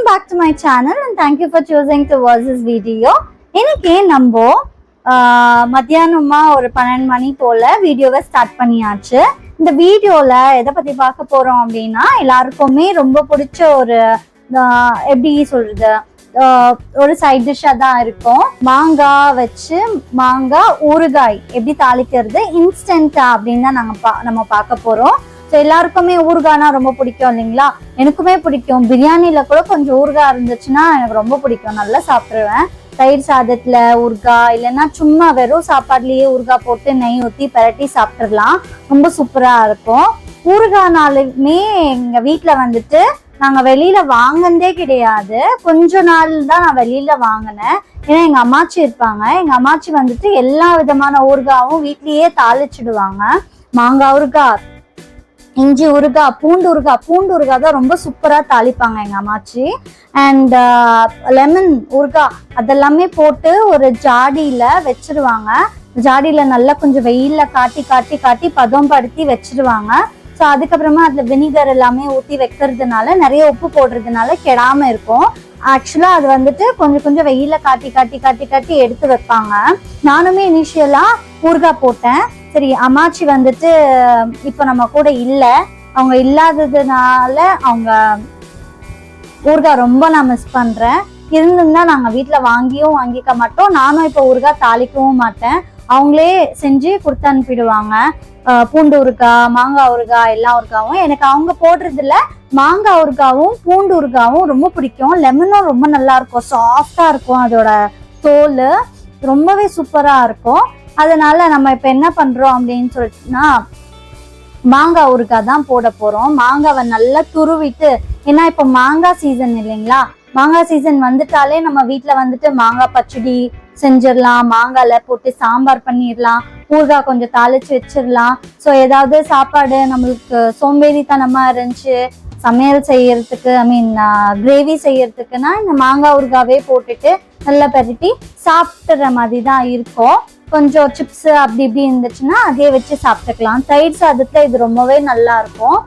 Welcome back to my channel and thank you for choosing to watch this video. இன்னைக்கு நம்ம மத்தியானமா ஒரு 12 மணி போல வீடியோவை ஸ்டார்ட் பண்ணியாச்சு. இந்த வீடியோல எதை பத்தி பார்க்க போறோம் அப்படின்னா, எல்லாருக்குமே ரொம்ப பிடிச்ச ஒரு எப்படி சொல்றது ஒரு சைட் டிஷ்ஷா தான் இருக்கும். மாங்காய் வச்சு மாங்காய் ஊறுகாய் எப்படி தாளிக்கிறது இன்ஸ்டன்டா அப்படின்னு தான் நம்ம பார்க்க போறோம். எல்லாருக்குமே ஊறுகாய்னா ரொம்ப பிடிக்கும் இல்லைங்களா? எனக்குமே பிடிக்கும். பிரியாணில கூட கொஞ்சம் ஊறுகாய் இருந்துச்சுன்னா எனக்கு ரொம்ப பிடிக்கும், நல்லா சாப்பிடுவேன். தயிர் சாதத்துல ஊறுகாய், இல்லைன்னா சும்மா வெறும் சாப்பாடுலயே ஊறுகாய் போட்டு நெய் ஊற்றி பரட்டி சாப்பிட்டுடலாம், ரொம்ப சூப்பரா இருக்கும். ஊறுகாய்னாலுமே எங்க வீட்டுல வந்துட்டு நாங்க வெளியில வாங்கினதே கிடையாது. கொஞ்ச நாள் தான் நான் வெளியில வாங்கினேன். ஏன்னா எங்க அம்மாச்சி இருப்பாங்க. எங்க அம்மாச்சி வந்துட்டு எல்லா விதமான ஊறுகாயும் வீட்லயே தாளிச்சிடுவாங்க. மாங்காய் ஊறுகாய், இஞ்சி ஊறுகாய், பூண்டு ஊறுகாய் தான் ரொம்ப சூப்பரா தாளிப்பாங்க எங்க அம்மாச்சி. அண்ட் லெமன் ஊறுகாய் அதெல்லாமே போட்டு ஒரு ஜாடியில வச்சிருவாங்க. ஜாடியில நல்லா கொஞ்சம் வெயில்ல காட்டி பதம் படுத்தி வச்சிருவாங்க. ஸோ அதுக்கப்புறமா அதுல வினிகர் எல்லாமே ஊற்றி வைக்கிறதுனால, நிறைய உப்பு போடுறதுனால கெடாம இருக்கும். ஆக்சுவலா அது வந்துட்டு கொஞ்சம் வெயில காட்டி எடுத்து வைப்பாங்க. நானுமே இனிஷியலா ஊறுகாய் போட்டேன். சரி, அம்மாச்சி வந்துட்டு இப்போ நம்ம கூட இல்லை, அவங்க இல்லாததுனால அவங்க ஊறுகாய் ரொம்ப நான் மிஸ் பண்றேன். இருந்திருந்தா நாங்க வீட்டுல வாங்கிக்க மாட்டோம். நானும் இப்போ ஊறுகாய் தாளிக்கவும் மாட்டேன். அவங்களே செஞ்சு கொடுத்து அனுப்பிடுவாங்க. பூண்டு ஊறுகாய், மாங்காய் ஊறுகாய், எல்லா ஊறுகாயும் எனக்கு அவங்க போடுறதுல மாங்காய் ஊறுகாயும் பூண்டு ஊறுகாயும் ரொம்ப பிடிக்கும். லெமனும் ரொம்ப நல்லா இருக்கும், சாஃப்டா இருக்கும், அதோட தோல் ரொம்பவே சூப்பரா இருக்கும். அதனால நம்ம இப்ப என்ன பண்றோம் அப்படின்னு சொல்லிட்டுனா, மாங்காய் ஊறுகாய் தான் போட போறோம். மாங்காவை நல்லா துருவிட்டு, ஏன்னா இப்ப மாங்காய் சீசன் இல்லைங்களா? மாங்காய் சீசன் வந்துட்டாலே நம்ம வீட்டுல வந்துட்டு மாங்காய் பச்சடி செஞ்சிடலாம், மாங்காயில போட்டு சாம்பார் பண்ணிடலாம், ஊறுகாய் கொஞ்சம் தாளிச்சு வச்சிடலாம். ஸோ ஏதாவது சாப்பாடு நம்மளுக்கு சோம்பேறித்தனமா இருந்துச்சு சமையல் செய்யறதுக்கு, கிரேவி செய்யறதுக்குன்னா இந்த மாங்காய் ஊறுகாவே போட்டுட்டு நல்லா பரட்டி சாப்பிட்ற மாதிரி தான் இருக்கும். கொஞ்சம் சிப்ஸ் அப்படி இப்படி இருந்துச்சுன்னா அதே வச்சு சாப்பிட்டுக்கலாம். தயிர் சாதத்துல இது ரொம்பவே நல்லா இருக்கும்.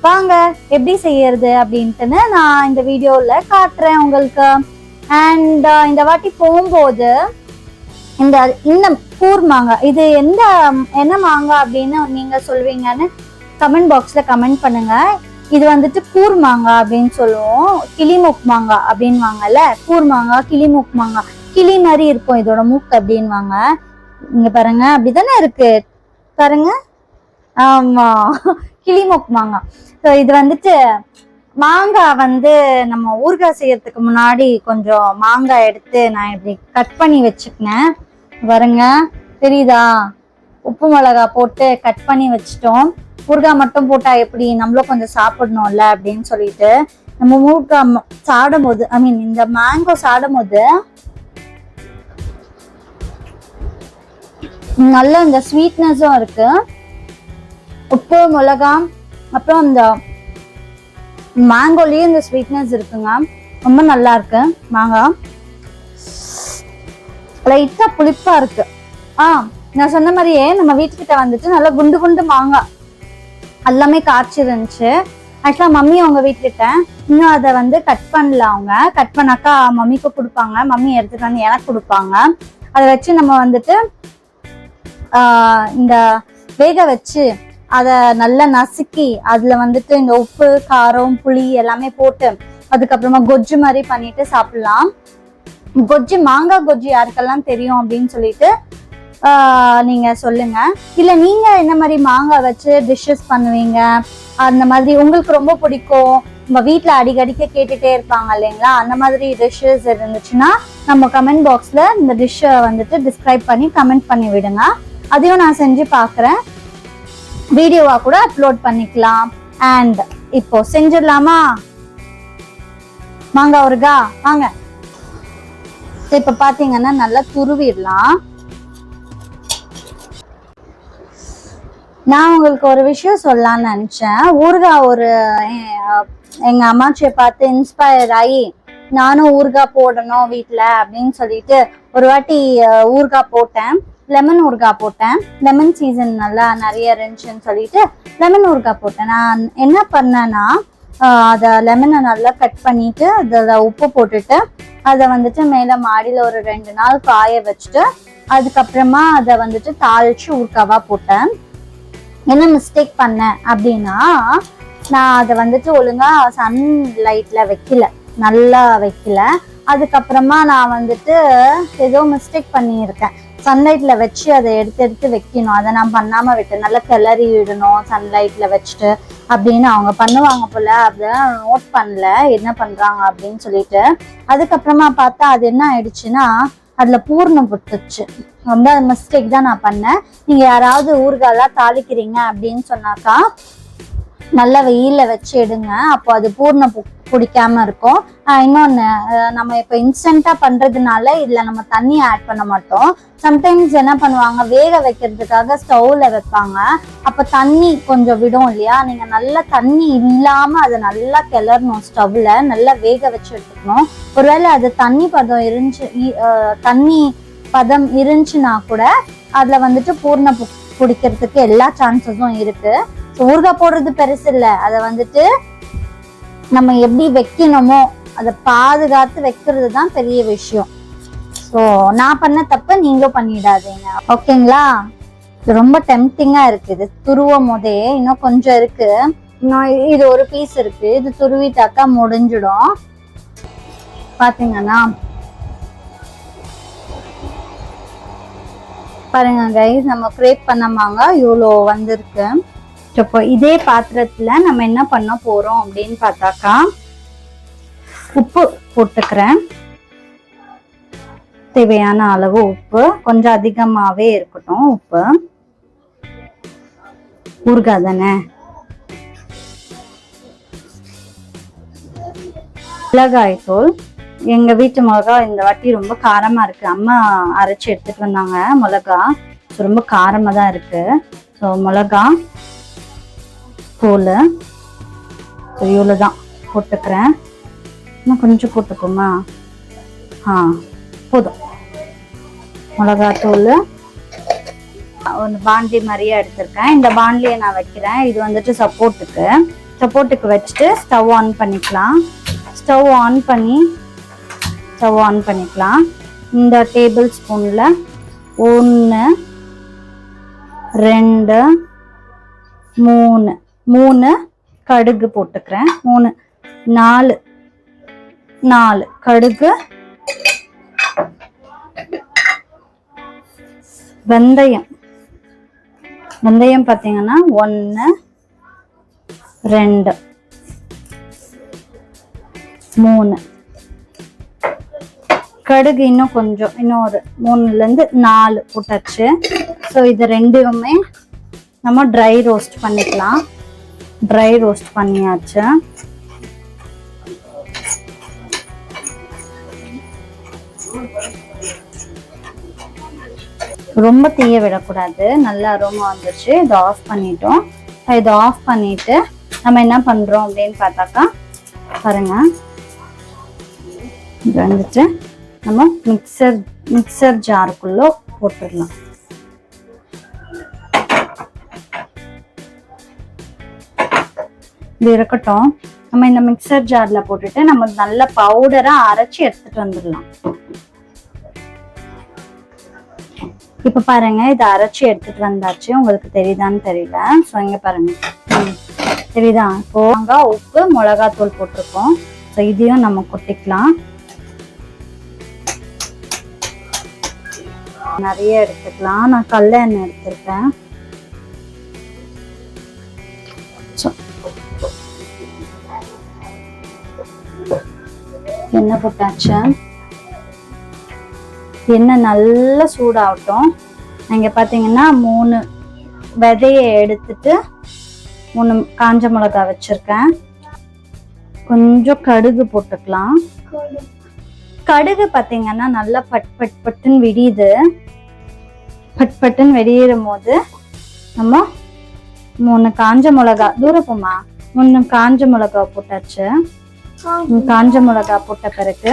வாங்க எப்படி செய்யறது அப்படின்ட்டுன்னு நான் இந்த வீடியோல காட்டுறேன் உங்களுக்கு. அண்ட் இந்த வாட்டி போகும்போது இந்த கூர் மாங்காய், இது என்ன மாங்காய் அப்படின்னு நீங்க சொல்வீங்கன்னு கமெண்ட் பாக்ஸ்ல கமெண்ட் பண்ணுங்க. இது வந்துட்டு கூர் மாங்காய் அப்படின்னு சொல்லுவோம். கிளிமூக் மாங்காய் அப்படின்வாங்கல்ல, கூர் மாங்காய், கிளிமூக் மாங்காய். கிளி மாதிரி இருக்கும் இதோட மூக்கு அப்படின்வாங்க. இங்க பாருங்க, அப்படிதானே இருக்கு பாருங்க. ஆமா, கிளிமூக் மாங்காய். ஸோ இது வந்துட்டு மாங்காய் வந்து நம்ம ஊறுகாய் செய்யறதுக்கு முன்னாடி கொஞ்சம் மாங்காய் எடுத்து நான் இப்படி கட் பண்ணி வச்சுக்கினேன். பாருங்க, தெரியுதா? உப்பு மிளகா போட்டு கட் பண்ணி வச்சுட்டோம். ஊறுகாய் மட்டும் போட்டா எப்படி, நம்மளும் கொஞ்சம் சாப்பிடணும்ல அப்படின்னு சொல்லிட்டு நம்ம ஊறுகாய் சாடும் போது, இந்த மேங்கோ சாடும் போது நல்ல இந்த ஸ்வீட்னஸும் இருக்கு. உப்பு மிளகா அப்புறம் இந்த மேங்கோலயே இந்த ஸ்வீட்னஸ் இருக்குங்க, ரொம்ப நல்லா இருக்கு. மாங்காய் லைட்டா புளிப்பா இருக்கு. நான் சொன்ன மாதிரியே நம்ம வீட்டுக்கிட்ட வந்துட்டு நல்லா குண்டு மாங்காய் எல்லாமே காய்ச்சி இருந்துச்சு. ஆக்சுவலா மம்மி அவங்க வீட்டுக்கிட்ட இன்னும் அதை வந்து கட் பண்ணல. அவங்க கட் பண்ணாக்கா மம்மிக்கு கொடுப்பாங்க, மம்மி எடுத்துட்டு வந்து எனக்கு கொடுப்பாங்க. அதை வச்சு நம்ம வந்துட்டு இந்த வேக வச்சு அதை நல்லா நசுக்கி அதுல வந்துட்டு இந்த உப்பு காரம் புளி எல்லாமே போட்டு அதுக்கப்புறமா கொஜ்ஜு மாதிரி பண்ணிட்டு சாப்பிடலாம். கொஜ்ஜு, மாங்காய் கொஜ்ஜு யாருக்கெல்லாம் தெரியும் அப்படின்னு சொல்லிட்டு நீங்க சொல்லுங்க. இல்ல நீங்க என்ன மாதிரி மாங்காய் வச்சு டிஷ்ஷஸ் பண்ணுவீங்க, அந்த மாதிரி உங்களுக்கு ரொம்ப பிடிக்கும், நம்ம வீட்டுல அடிக்கடிக்க கேட்டுட்டே இருப்பாங்க இல்லைங்களா? அந்த மாதிரி டிஷ்ஷஸ் இருந்துச்சுன்னா நம்ம கமெண்ட் பாக்ஸ்ல இந்த டிஷ்ஷை வந்துட்டு டிஸ்கிரைப் பண்ணி கமெண்ட் பண்ணி விடுங்க. அதையும் நான் செஞ்சு பாக்குறேன், வீடியோவா கூட அப்லோட் பண்ணிக்கலாம். அண்ட் இப்போ செஞ்சிடலாமா மாங்காய் ஊறுகாய்? வாங்க. இப்ப பாத்தீங்கன்னா நல்லா துருவிடலாம். நான் உங்களுக்கு ஒரு விஷயம் சொல்லலாம்னு நினைச்சேன். ஊறுகாய் எங்க அம்மாச்சியை பார்த்து இன்ஸ்பயர் ஆகி நானும் ஊறுகாய் போடணும் வீட்டுல அப்படின்னு சொல்லிட்டு ஒரு வாட்டி ஊறுகாய் போட்டேன். லெமன் ஊறுகாய் போட்டேன். லெமன் சீசன் நல்லா நிறைய இருந்துச்சுன்னு சொல்லிட்டு லெமன் ஊறுகாய் போட்டேன். நான் என்ன பண்ணேன்னா, அதை லெமனை நல்லா கட் பண்ணிட்டு அதில் உப்பு போட்டுட்டு அதை வந்துட்டு மேலே மாடியில் ஒரு 2 நாள் காய வச்சுட்டு அதுக்கப்புறமா அதை வந்துட்டு தாளிச்சு ஊறுகாவா போட்டேன். என்ன மிஸ்டேக் பண்ணேன் அப்படின்னா, நான் அதை வந்துட்டு ஒழுங்கா சன்லைட்ல வைக்கல, நல்லா வைக்கல. அதுக்கப்புறமா நான் வந்துட்டு ஏதோ மிஸ்டேக் பண்ணியிருக்கேன். சன்லைட்ல வச்சு அதை எடுத்து வைக்கணும், அதை நான் பண்ணாம விட்டேன். நல்லா கிளறி விடணும் சன்லைட்ல வச்சுட்டு அப்படின்னு அவங்க பண்ணுவாங்க போல. அதெல்லாம் நோட் பண்ணல என்ன பண்றாங்க அப்படின்னு சொல்லிட்டு. அதுக்கப்புறமா பார்த்தா அது என்ன ஆயிடுச்சுன்னா, அதுல பூர்ணம் புட்டுச்சு. ரொம்ப மிஸ்டேக் தான் நான் பண்ணேன். நீங்க யாராவது ஊறுகாலாம் தாளிக்கிறீங்க அப்படின்னு சொன்னாக்கா நல்ல வெயில வச்சு எடுங்க, அப்போ அது பூர்ணம் பிடிக்காம இருக்கும். இன்னொன்னு, நம்ம இப்போ இன்ஸ்டன்டா பண்றதுனால இதுல நம்ம தண்ணி ஆட் பண்ண மாட்டோம். சம்டைம்ஸ் என்ன பண்ணுவாங்க, வேக வைக்கிறதுக்காக ஸ்டவ்ல வைப்பாங்க, அப்ப தண்ணி கொஞ்சம் விடும் இல்லையா. நீங்க நல்லா தண்ணி இல்லாம அதை நல்லா கிளறணும், ஸ்டவ்ல நல்லா வேக வச்சு எடுத்துக்கணும். ஒருவேளை அது தண்ணி பதம் இருந்துச்சுன்னா கூட அதுல வந்துட்டு பூர்ணம் பிடிக்கிறதுக்கு எல்லா சான்சஸும் இருக்கு. ஊறுகாய் போடுறது பெருசு இல்லை, அதை வந்துட்டு நம்ம எப்படி வைக்கணுமோ அதை பாதுகாத்து வைக்கிறது தான் பெரிய விஷயம். ஸோ நான் பண்ண தப்ப நீங்களும் பண்ணிடாதீங்க, ஓகேங்களா? ரொம்ப டெம்டிங்கா இருக்கு. இது துருவும் போதே இன்னும் கொஞ்சம் இருக்கு, இன்னும் இது ஒரு பீஸ் இருக்கு, இது துருவிட்டாக்கா முடிஞ்சிடும். பாத்தீங்கன்னா பாருங்க கைஸ், நம்ம கிரேப் பண்ண மாங்காய் இவ்வளோ வந்திருக்கு. இப்போ இதே பாத்திரத்துல நம்ம என்ன பண்ண போறோம் அப்படின்னு பார்த்தாக்கா, உப்பு போட்டுக்கிறேன். தேவையான அளவு உப்பு, கொஞ்சம் அதிகமாவே இருக்கட்டும் உப்பு. ஊறுகாய் தானே. மிளகாய் தூள், எங்க வீட்டு மிளகா இந்த வாட்டி ரொம்ப காரமா இருக்கு. அம்மா அரைச்சி எடுத்துட்டு வந்தாங்க மிளகா, ரொம்ப காரமா தான் இருக்கு. ஸோ மிளகா தூள் இவ்வளோதான் போட்டுக்கிறேன். இன்னும் கொஞ்சம் போட்டுக்கோமா? போதும். மிளகாத்தூள் ஒரு பாண்டி மாதிரியே எடுத்திருக்கேன். இந்த பாண்டியை நான் வைக்கிறேன். இது வந்துட்டு சப்போர்ட்டுக்கு வச்சுட்டு ஸ்டவ் ஆன் பண்ணிக்கலாம். ஸ்டவ் ஆன் பண்ணிக்கலாம். இந்த டேபிள் ஸ்பூன்ல 1 2 3 கடுகு போட்டுக்கிறேன். 3 4 கடுகு, வெந்தயம் பார்த்தீங்கன்னா 1 2 3 கடுகு இன்னும் கொஞ்சம், இன்னும் ஒரு 3லேருந்து 4 போட்டாச்சு. ஸோ இது ரெண்டுமே நம்ம ட்ரை ரோஸ்ட் பண்ணிக்கலாம். ட்ரை ரோஸ்ட் பண்ணியாச்சு. ரொம்ப தீய விடக்கூடாது, நல்ல அரோமா வந்துருச்சு. இதை ஆஃப் பண்ணிட்டோம். இதை ஆஃப் பண்ணிட்டு நம்ம என்ன பண்றோம் அப்படின்னு பார்த்தாக்கா, பாருங்க, இது வந்துட்டு நம்ம மிக்சர் ஜாருக்குள்ள போட்டுடலாம். இது இருக்கட்டும். நம்ம இந்த மிக்சர் ஜார்ல போட்டுட்டு நம்ம நல்ல பவுடரா அரைச்சி எடுத்துட்டு வந்துடலாம். இப்ப பாருங்க, இதை அரைச்சி எடுத்துட்டு வந்தாச்சு. உங்களுக்கு தெரியுதான்னு தெரியல. ஸோ இங்க பாருங்க, தெரியுதா? இப்போ உப்பு மிளகாத்தூள் போட்டிருக்கோம். ஸோ இதையும் நம்ம கொட்டிக்கலாம். நிறைய எடுத்துக்கலாம். நான் கடலை எண்ணெய் எடுத்திருக்கேன். எண்ணெய் போட்டாச்சு. எண்ணெய் நல்லா சூடாகட்டும். இங்க பாத்தீங்கன்னா 3 விதையை எடுத்துட்டு 3 காஞ்ச மிளகாய் வச்சிருக்கேன். கொஞ்சம் கடுகு போட்டுக்கலாம். கடுகு பாத்தீங்கன்னா நல்லா பட்டுன்னு விடியுது. பட்டுன்னு வெடியும் போது நம்ம 3 காஞ்ச மிளகாய், தூரப்போமா, 3 காஞ்ச மிளகாய் போட்டாச்சு. காஞ்ச மிளகாய் போட்ட பிறகு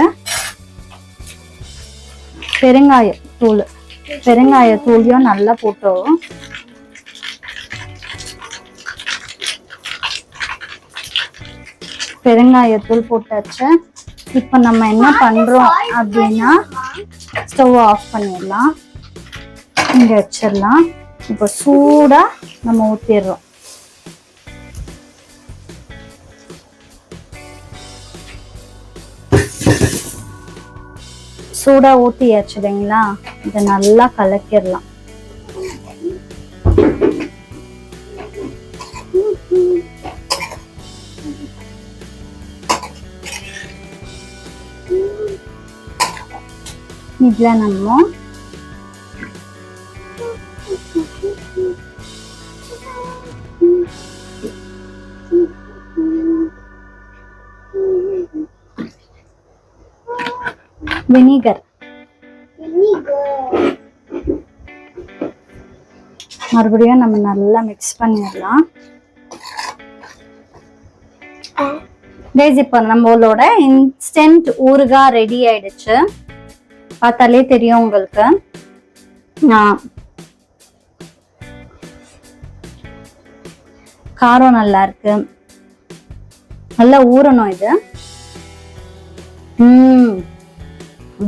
பெருங்காயத்தூளையும் நல்லா போட்டோம். பெருங்காயத்தூள் போட்டாச்சு. இப்போ நம்ம என்ன பண்றோம் அப்படின்னா ஸ்டவ் ஆஃப் பண்ணிடலாம், இங்க வச்சிடலாம். இப்போ சூடா நம்ம ஊத்திடுறோம். சூடா ஊத்தியாச்சு இல்லைங்களா, இதை நல்லா கலக்கிடலாம். இதுல நம்ம வினிகர் மறுபடியும் நம்ம நல்லா மிக்ஸ் பண்ணிடலாம். இப்போ நம்மளோட இன்ஸ்டன்ட் ஊறுகாய் ரெடி ஆயிடுச்சு. பார்த்தாலே தெரியும் உங்களுக்கு. காரம் நல்லா இருக்கு, நல்லா ஊறணும் இது.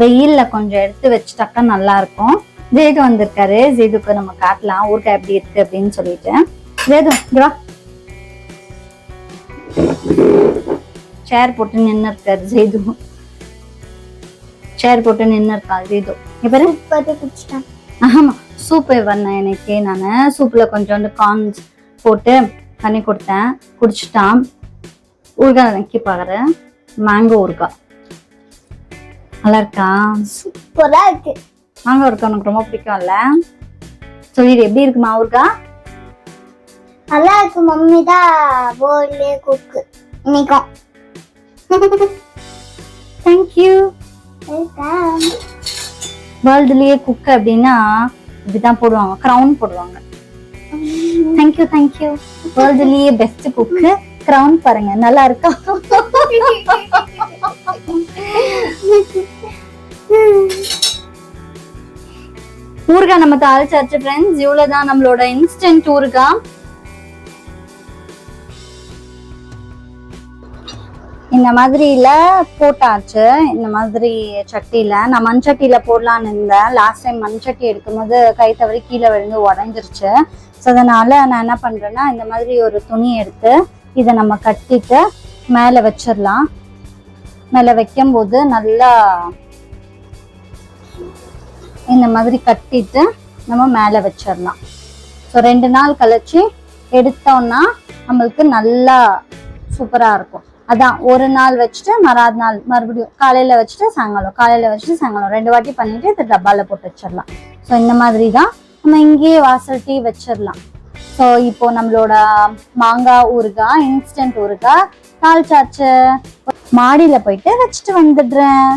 வெயில்ல கொஞ்சம் எடுத்து வச்சுட்டாக்கா நல்லா இருக்கும். ஜேது வந்திருக்காரு, ஜேதுக்கு நம்ம காட்டலாம் ஊறுகாய் எப்படி இருக்கு அப்படின்னு சொல்லிட்டு. ஜேது சேர் போட்டு நின்று இருக்காரு. ஜேது சேர் போட்டு நின்று இருக்கா. ஜேது இப்ப ஆமா சூப் பண்ணேன். எனக்கு நானு சூப்ல கொஞ்சோண்டு கார்ன்ஸ் போட்டு தண்ணி கொடுத்தேன், குடிச்சிட்டான். ஊறுகாய் நக்கி பாக்குறேன், மேங்கோ ஊறுகாய் நல்லா இருக்கா? சூப்பரா இருக்கு. மாங்காய் ஊறுகாய் உனக்கு ரொம்ப பிடிக்கும்ல? சொல்லிடு எப்படி இருக்குமா ஊறுகாய்? நல்லா இருக்கு. மம்மி தான் போர்ட்லயே குக் இன்னைக்கும். தேங்க்யூ. வேர்ல்டுலயே குக் அப்படின்னா இப்படிதான் போடுவாங்க, கிரவுன் போடுவாங்க. Thank you thank you. வேர்ல்டுலயே பெஸ்ட் குக்கு கிரவுன் பாருங்க, நல்லா இருக்கா? ஊறுகாய் நம்ம தாளிச்சாச்சு ஃப்ரெண்ட்ஸ். இவ்வளவுதான் நம்மளோட இன்ஸ்டன்ட் ஊறுகாய். இந்த மாதிரில போட்டாச்சு. இந்த மாதிரி சட்டியில நான் மண்சட்டியில போடலான்னு இருந்தேன். லாஸ்ட் டைம் மண்சட்டி எடுக்கும் போது கை தவறி கீழே விழுந்து உடஞ்சிருச்சு. ஸோ அதனால நான் என்ன பண்றேன்னா இந்த மாதிரி ஒரு துணி எடுத்து இதை நம்ம கட்டிட்டு மேலே வச்சிடலாம். மேலே வைக்கும் போது நல்லா இந்த மாதிரி கட்டிட்டு நம்ம மேலே வச்சிடலாம். ஸோ 2 நாள் கழிச்சு எடுத்தோம்னா நம்மளுக்கு நல்லா சூப்பரா இருக்கும். அதான் ஒரு நாள் வச்சுட்டு மறாத நாள் மறுபடியும் காலையில வச்சுட்டு சாயங்காலம், காலையில வச்சுட்டு சாயங்காலம் 2 வாட்டி பண்ணிட்டு இதை டப்பால போட்டு வச்சிடலாம். ஸோ இந்த மாதிரி தான் நம்ம இங்கேயே வாசல் டீ வச்சிடலாம். ஸோ இப்போ நம்மளோட மாங்காய் ஊறுகாய், இன்ஸ்டன்ட் ஊறுகாய் தாளிச்சாச்சு. மாடியில போயிட்டு வச்சுட்டு வந்துடுறேன்.